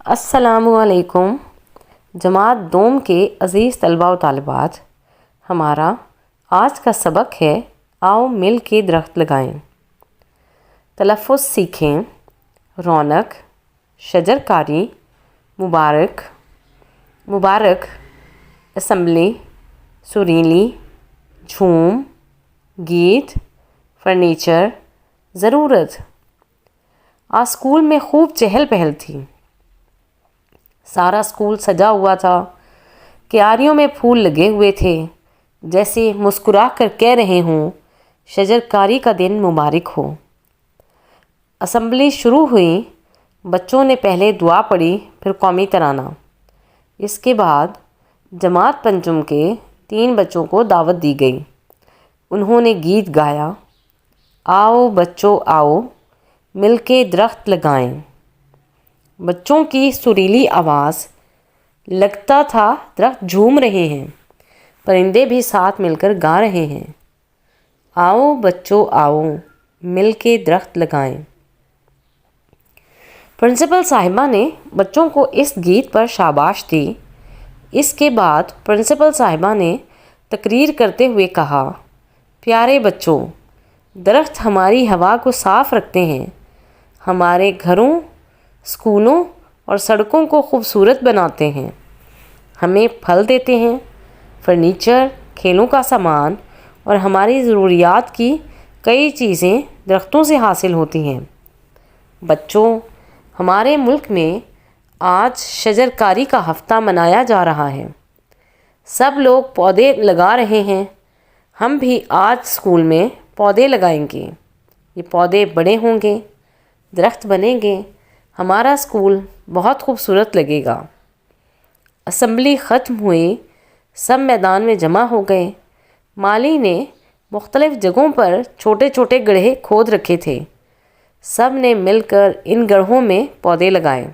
السلام علیکم جماعت دوم کے عزیز طلباء و طالبات، ہمارا آج کا سبق ہے آؤ مل کے درخت لگائیں۔ تلفظ سیکھیں۔ رونق، شجر کاری، مبارک، مبارک، اسمبلی، سریلی، جھوم، گیت، فرنیچر، ضرورت۔ آج اسکول میں خوب چہل پہل تھی۔ سارا اسکول سجا ہوا تھا، کیاریوں میں پھول لگے ہوئے تھے، جیسے مسکرا کر کہہ رہے ہوں شجر کاری کا دن مبارک ہو۔ اسمبلی شروع ہوئی، بچوں نے پہلے دعا پڑھی، پھر قومی ترانہ۔ اس کے بعد جماعت پنجم کے 3 بچوں کو دعوت دی گئی۔ انہوں نے گیت گایا، آؤ بچوں آؤ مل کے درخت لگائیں۔ بچوں کی سریلی آواز لگتا تھا درخت جھوم رہے ہیں، پرندے بھی ساتھ مل کر گا رہے ہیں، آؤ بچوں آؤ مل کے درخت لگائیں۔ پرنسپل صاحبہ نے بچوں کو اس گیت پر شاباش دی۔ اس کے بعد پرنسپل صاحبہ نے تقریر کرتے ہوئے کہا، پیارے بچوں، درخت ہماری ہوا کو صاف رکھتے ہیں، ہمارے گھروں، اسکولوں اور سڑکوں کو خوبصورت بناتے ہیں، ہمیں پھل دیتے ہیں، فرنیچر، کھیلوں کا سامان اور ہماری ضروریات کی کئی چیزیں درختوں سے حاصل ہوتی ہیں۔ بچوں، ہمارے ملک میں آج شجر کاری کا ہفتہ منایا جا رہا ہے۔ سب لوگ پودے لگا رہے ہیں۔ ہم بھی آج اسکول میں پودے لگائیں گے۔ یہ پودے بڑے ہوں گے، درخت بنیں گے، ہمارا اسکول بہت خوبصورت لگے گا۔ اسمبلی ختم ہوئی، سب میدان میں جمع ہو گئے۔ مالی نے مختلف جگہوں پر چھوٹے چھوٹے گڑھے کھود رکھے تھے۔ سب نے مل کر ان گڑھوں میں پودے لگائے۔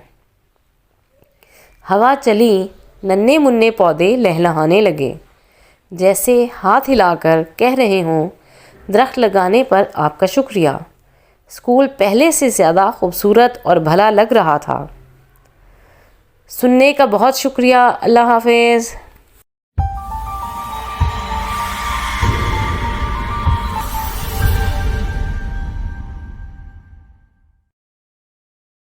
ہوا چلی، ننھے منھے پودے لہلہانے لگے، جیسے ہاتھ ہلا کر کہہ رہے ہوں درخت لگانے پر آپ کا شکریہ۔ اسکول پہلے سے زیادہ خوبصورت اور بھلا لگ رہا تھا۔ سننے کا بہت شکریہ۔ اللہ حافظ۔